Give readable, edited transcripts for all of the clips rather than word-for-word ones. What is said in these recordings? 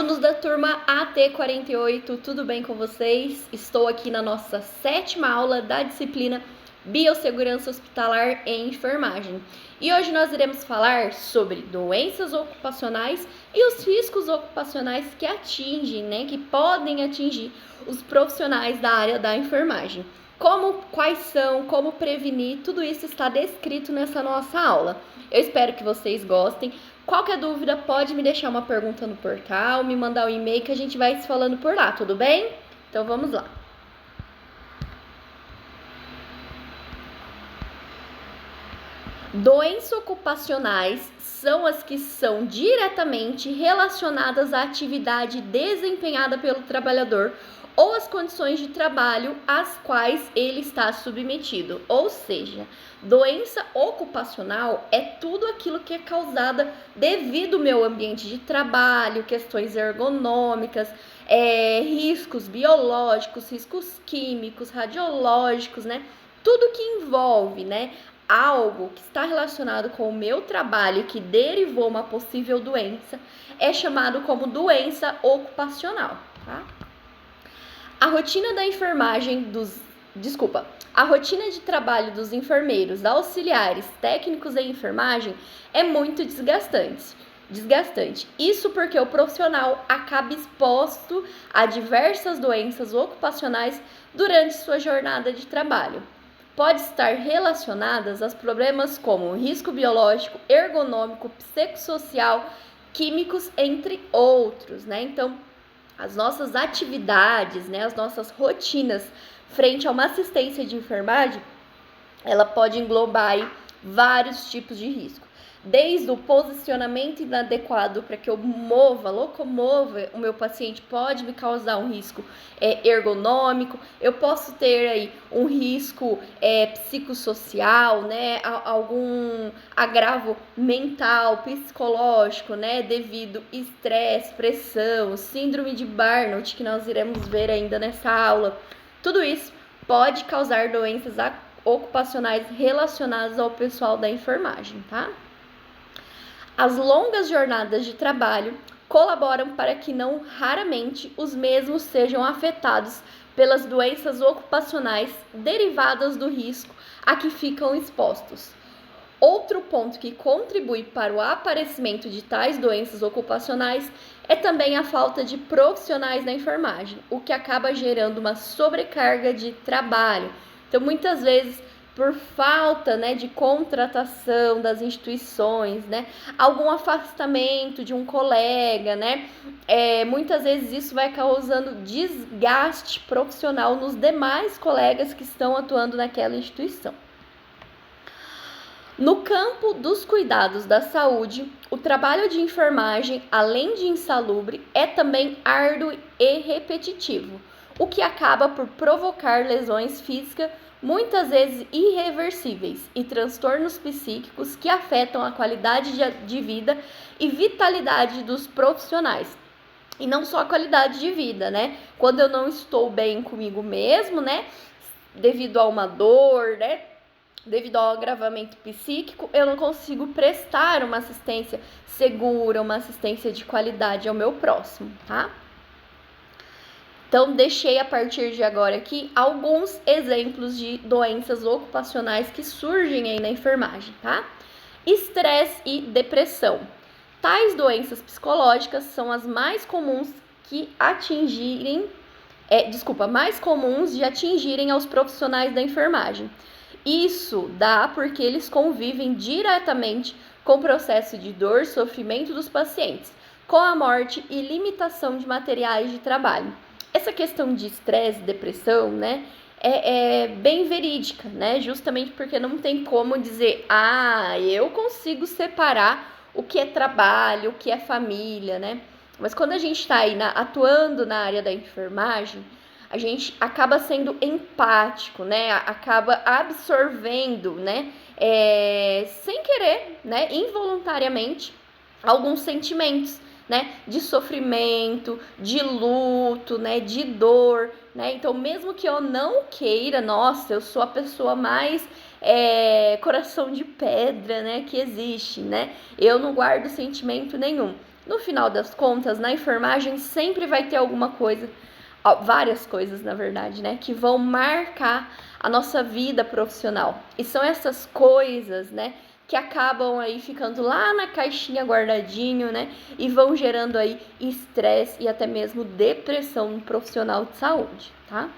Alunos da turma AT48, tudo bem com vocês? Estou aqui na nossa 7ª aula da disciplina Biossegurança Hospitalar e Enfermagem. E hoje nós iremos falar sobre doenças ocupacionais e os riscos ocupacionais que atingem, que podem atingir os profissionais da área da enfermagem. Quais são, como prevenir, tudo isso está descrito nessa nossa aula. Eu espero que vocês gostem. Qualquer dúvida, pode me deixar uma pergunta no portal, me mandar um e-mail que a gente vai se falando por lá, tudo bem? Então vamos lá. Doenças ocupacionais são as que são diretamente relacionadas à atividade desempenhada pelo trabalhador ou as condições de trabalho às quais ele está submetido. Ou seja, doença ocupacional é tudo aquilo que é causada devido ao meu ambiente de trabalho, questões ergonômicas, riscos biológicos, riscos químicos, radiológicos, Tudo que envolve, algo que está relacionado com o meu trabalho que derivou uma possível doença é chamado como doença ocupacional, tá? A rotina da enfermagem a rotina de trabalho dos enfermeiros, auxiliares, técnicos em enfermagem é muito desgastante. Isso porque o profissional acaba exposto a diversas doenças ocupacionais durante sua jornada de trabalho. Pode estar relacionadas a problemas como risco biológico, ergonômico, psicossocial, químicos, entre outros, Então, as nossas atividades, as nossas rotinas frente a uma assistência de enfermagem, ela pode englobar aí vários tipos de risco. Desde o posicionamento inadequado para que eu locomova o meu paciente, pode me causar um risco ergonômico. Eu posso ter aí um risco psicossocial, algum agravo mental, psicológico, devido estresse, pressão, síndrome de Burnout, que nós iremos ver ainda nessa aula. Tudo isso pode causar doenças ocupacionais relacionadas ao pessoal da enfermagem, tá? As longas jornadas de trabalho colaboram para que não raramente os mesmos sejam afetados pelas doenças ocupacionais derivadas do risco a que ficam expostos. Outro ponto que contribui para o aparecimento de tais doenças ocupacionais é também a falta de profissionais da enfermagem, o que acaba gerando uma sobrecarga de trabalho. Então, muitas vezes, por falta de contratação das instituições, algum afastamento de um colega, muitas vezes isso vai causando desgaste profissional nos demais colegas que estão atuando naquela instituição. No campo dos cuidados da saúde, o trabalho de enfermagem, além de insalubre, é também árduo e repetitivo, o que acaba por provocar lesões físicas muitas vezes irreversíveis e transtornos psíquicos que afetam a qualidade de vida e vitalidade dos profissionais. E não só a qualidade de vida, Quando eu não estou bem comigo mesmo, devido a uma dor, devido ao agravamento psíquico, eu não consigo prestar uma assistência segura, uma assistência de qualidade ao meu próximo, tá? Então, deixei a partir de agora aqui alguns exemplos de doenças ocupacionais que surgem aí na enfermagem, tá? Estresse e depressão. Tais doenças psicológicas são as mais comuns mais comuns de atingirem aos profissionais da enfermagem. Isso dá porque eles convivem diretamente com o processo de dor, sofrimento dos pacientes, com a morte e limitação de materiais de trabalho. Essa questão de estresse, depressão, é bem verídica, Justamente porque não tem como dizer, eu consigo separar o que é trabalho, o que é família, Mas quando a gente está aí atuando na área da enfermagem, a gente acaba sendo empático, Acaba absorvendo, sem querer, involuntariamente, alguns sentimentos, de sofrimento, de luto, de dor, Então, mesmo que eu não queira, nossa, eu sou a pessoa mais coração de pedra, que existe, Eu não guardo sentimento nenhum. No final das contas, na enfermagem sempre vai ter alguma coisa, várias coisas, na verdade, né, que vão marcar a nossa vida profissional. E são essas coisas, né, que acabam aí ficando lá na caixinha guardadinho, né, e vão gerando aí estresse e até mesmo depressão no profissional de saúde, tá?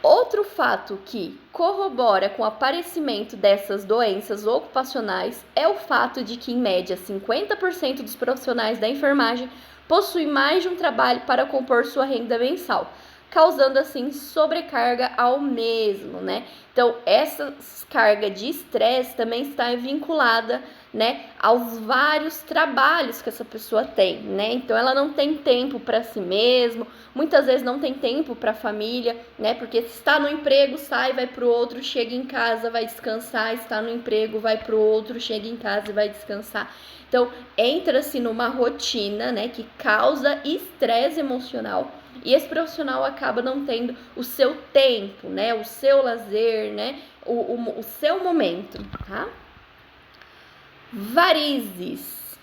Outro fato que corrobora com o aparecimento dessas doenças ocupacionais é o fato de que, em média, 50% dos profissionais da enfermagem possuem mais de um trabalho para compor sua renda mensal, causando assim sobrecarga ao mesmo, né? Então, essa carga de estresse também está vinculada, né, aos vários trabalhos que essa pessoa tem, né? Então, ela não tem tempo para si mesma, muitas vezes não tem tempo para a família, né? Porque se está no emprego, sai, vai para o outro, chega em casa, vai descansar, está no emprego, vai para o outro, chega em casa e vai descansar. Então, entra-se numa rotina, né, que causa estresse emocional, e esse profissional acaba não tendo o seu tempo, né, o seu lazer, né, o seu momento, tá? Varizes.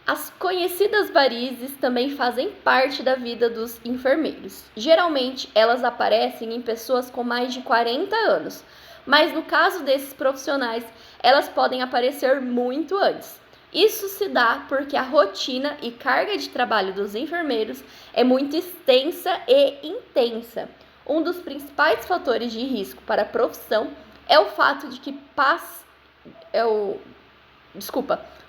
As conhecidas varizes também fazem parte da vida dos enfermeiros. Geralmente, elas aparecem em pessoas com mais de 40 anos, mas no caso desses profissionais, elas podem aparecer muito antes. Isso se dá porque a rotina e carga de trabalho dos enfermeiros é muito extensa e intensa. Um dos principais fatores de risco para a profissão é o fato de que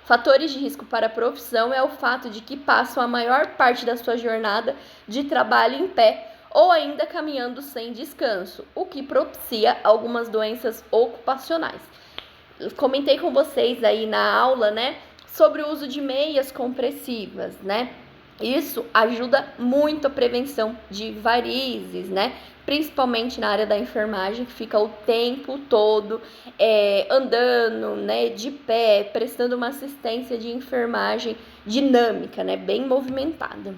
fatores de risco para a profissão é o fato de que passam a maior parte da sua jornada de trabalho em pé ou ainda caminhando sem descanso, o que propicia algumas doenças ocupacionais. Eu comentei com vocês aí na aula, né, sobre o uso de meias compressivas, né? Isso ajuda muito a prevenção de varizes, né? Principalmente na área da enfermagem, que fica o tempo todo andando, né, de pé, prestando uma assistência de enfermagem dinâmica, né, bem movimentada.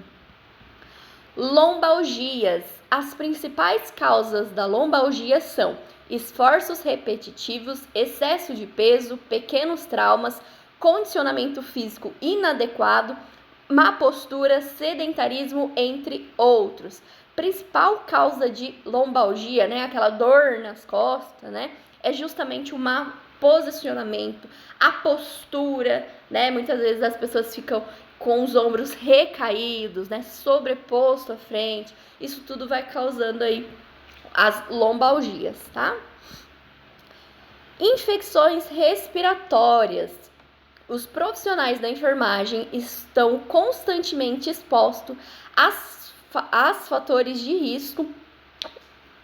Lombalgias. As principais causas da lombalgia são esforços repetitivos, excesso de peso, pequenos traumas, condicionamento físico inadequado, má postura, sedentarismo, entre outros. Principal causa de lombalgia, né, aquela dor nas costas, né, é justamente o mau posicionamento, a postura, né, muitas vezes as pessoas ficam com os ombros recaídos, né, sobreposto à frente. Isso tudo vai causando aí as lombalgias, tá? Infecções respiratórias. Os profissionais da enfermagem estão constantemente expostos às fatores de risco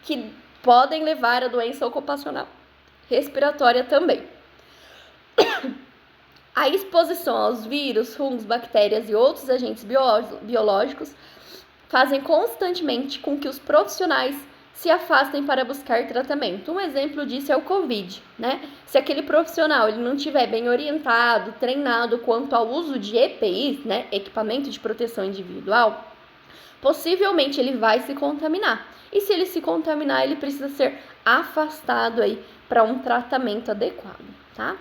que podem levar à doença ocupacional respiratória também. A exposição aos vírus, fungos, bactérias e outros agentes biológicos fazem constantemente com que os profissionais se afastem para buscar tratamento. Um exemplo disso é o Covid, né? Se aquele profissional ele não estiver bem orientado, treinado quanto ao uso de EPIs, né, equipamento de proteção individual, possivelmente ele vai se contaminar. E se ele se contaminar, ele precisa ser afastado aí para um tratamento adequado, tá?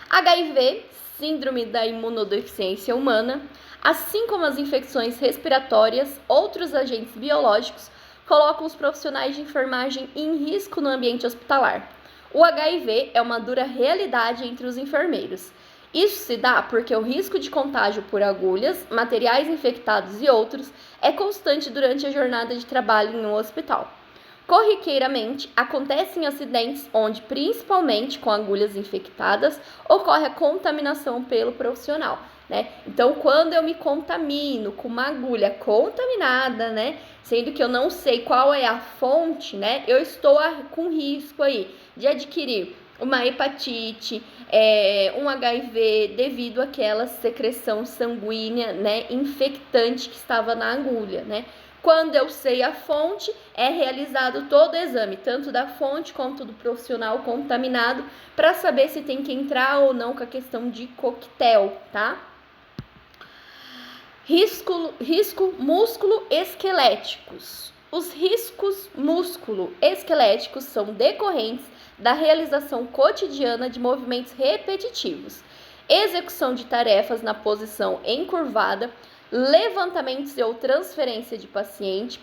HIV, síndrome da imunodeficiência humana, assim como as infecções respiratórias, outros agentes biológicos colocam os profissionais de enfermagem em risco no ambiente hospitalar. O HIV é uma dura realidade entre os enfermeiros. Isso se dá porque o risco de contágio por agulhas, materiais infectados e outros é constante durante a jornada de trabalho em um hospital. Corriqueiramente, acontecem acidentes onde, principalmente com agulhas infectadas, ocorre a contaminação pelo profissional, né? Então, quando eu me contamino com uma agulha contaminada, né, sendo que eu não sei qual é a fonte, né, eu estou com risco aí de adquirir uma hepatite, um HIV devido àquela secreção sanguínea, né, infectante que estava na agulha, né? Quando eu sei a fonte, é realizado todo o exame, tanto da fonte quanto do profissional contaminado, para saber se tem que entrar ou não com a questão de coquetel, tá? Risco músculo-esqueléticos. Os riscos músculo-esqueléticos são decorrentes da realização cotidiana de movimentos repetitivos. execução de tarefas na posição encurvada, levantamentos ou transferência de paciente,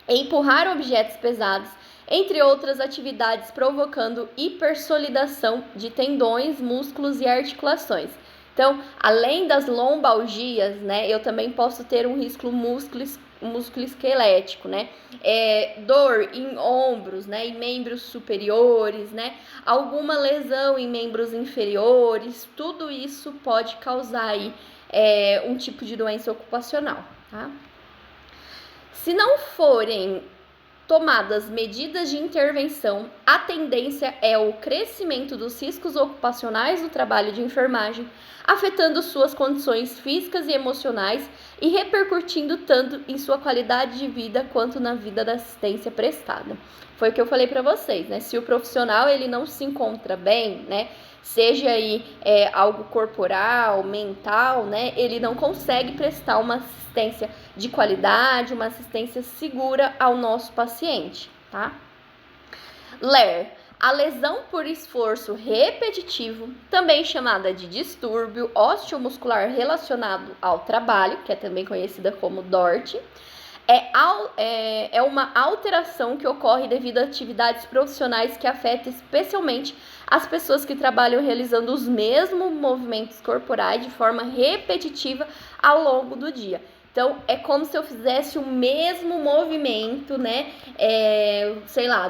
empurrar objetos pesados, entre outras atividades provocando hipersolidação de tendões, músculos e articulações. Então, além das lombalgias, né, eu também posso ter um risco músculo-esquelético, né, dor em ombros, né, em membros superiores, né, alguma lesão em membros inferiores, tudo isso pode causar aí um tipo de doença ocupacional, tá? Se não forem tomadas medidas de intervenção, a tendência é o crescimento dos riscos ocupacionais do trabalho de enfermagem, afetando suas condições físicas e emocionais e repercutindo tanto em sua qualidade de vida quanto na vida da assistência prestada. Foi o que eu falei para vocês, né? Se o profissional ele não se encontra bem, né? Seja aí algo corporal, mental, né? Ele não consegue prestar uma assistência de qualidade, uma assistência segura ao nosso paciente, tá? LER, a lesão por esforço repetitivo, também chamada de distúrbio osteomuscular relacionado ao trabalho, que é também conhecida como DORT, é uma alteração que ocorre devido a atividades profissionais que afetam especialmente as pessoas que trabalham realizando os mesmos movimentos corporais de forma repetitiva ao longo do dia. Então, é como se eu fizesse o mesmo movimento, né,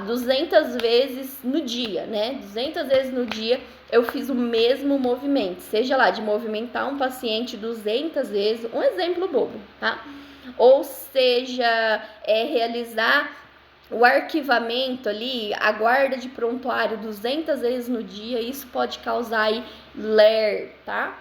200 vezes no dia, né, 200 vezes no dia eu fiz o mesmo movimento, seja lá de movimentar um paciente 200 vezes, um exemplo bobo, tá? Ou seja, realizar o arquivamento ali, a guarda de prontuário 200 vezes no dia, isso pode causar aí LER, tá?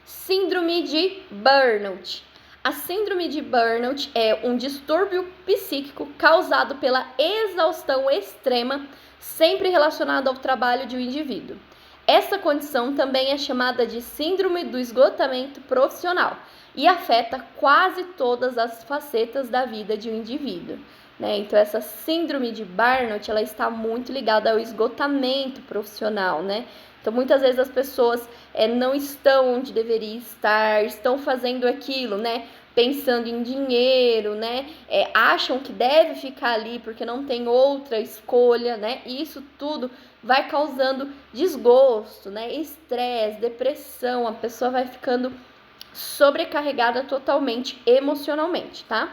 Síndrome de burnout. A síndrome de burnout é um distúrbio psíquico causado pela exaustão extrema, sempre relacionado ao trabalho de um indivíduo. Essa condição também é chamada de síndrome do esgotamento profissional e afeta quase todas as facetas da vida de um indivíduo, né? Então, essa síndrome de burnout, ela está muito ligada ao esgotamento profissional, né? Então, muitas vezes as pessoas não estão onde deveriam estar, estão fazendo aquilo, né? Pensando em dinheiro, né? Acham que deve ficar ali porque não tem outra escolha, né? E isso tudo vai causando desgosto, né? Estresse, depressão, a pessoa vai ficando sobrecarregada totalmente emocionalmente, tá?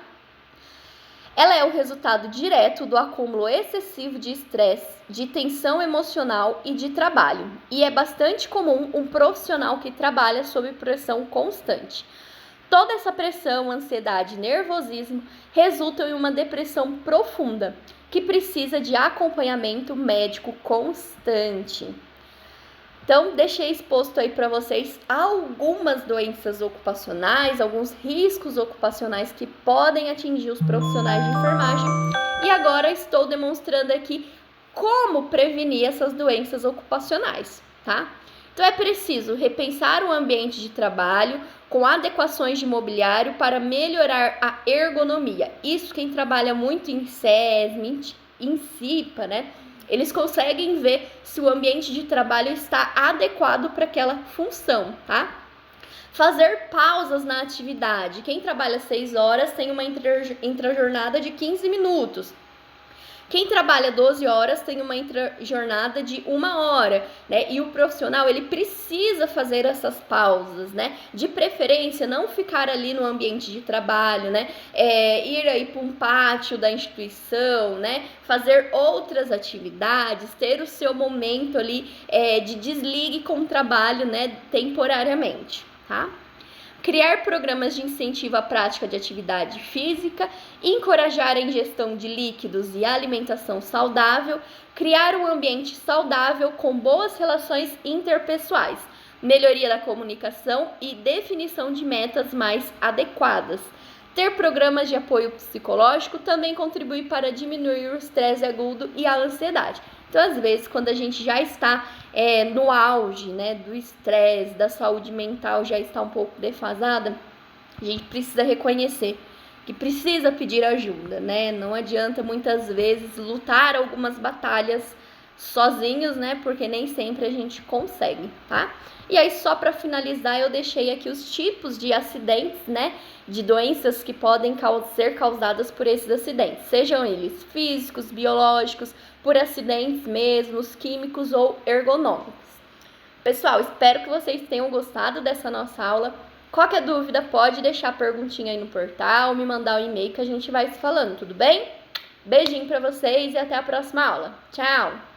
Ela é o resultado direto do acúmulo excessivo de estresse, de tensão emocional e de trabalho, e é bastante comum um profissional que trabalha sob pressão constante. Toda essa pressão, ansiedade e nervosismo resultam em uma depressão profunda, que precisa de acompanhamento médico constante. Então, deixei exposto aí para vocês algumas doenças ocupacionais, alguns riscos ocupacionais que podem atingir os profissionais de enfermagem. E agora estou demonstrando aqui como prevenir essas doenças ocupacionais, tá? Então, é preciso repensar o ambiente de trabalho com adequações de mobiliário para melhorar a ergonomia. Isso quem trabalha muito em SESM, em CIPA, né? Eles conseguem ver se o ambiente de trabalho está adequado para aquela função, tá? Fazer pausas na atividade. Quem trabalha 6 horas tem uma intrajornada de 15 minutos. Quem trabalha 12 horas tem uma intrajornada de 1 hora, né? E o profissional, ele precisa fazer essas pausas, né? De preferência, não ficar ali no ambiente de trabalho, né? Ir aí para um pátio da instituição, né? Fazer outras atividades, ter o seu momento ali de desligue com o trabalho, né? Temporariamente, tá? Criar programas de incentivo à prática de atividade física, encorajar a ingestão de líquidos e alimentação saudável, criar um ambiente saudável com boas relações interpessoais, melhoria da comunicação e definição de metas mais adequadas. Ter programas de apoio psicológico também contribui para diminuir o estresse agudo e a ansiedade. Então, às vezes, quando a gente já está no auge, né, do estresse, da saúde mental já está um pouco defasada, a gente precisa reconhecer que precisa pedir ajuda, né? Não adianta muitas vezes lutar algumas batalhas sozinhos, né? Porque nem sempre a gente consegue, tá? E aí, só para finalizar, eu deixei aqui os tipos de acidentes, né? De doenças que podem ser causadas por esses acidentes, sejam eles físicos, biológicos, por acidentes mesmos, químicos ou ergonômicos. Pessoal, espero que vocês tenham gostado dessa nossa aula. Qualquer dúvida, pode deixar a perguntinha aí no portal, me mandar um e-mail que a gente vai se falando, tudo bem? Beijinho para vocês e até a próxima aula. Tchau!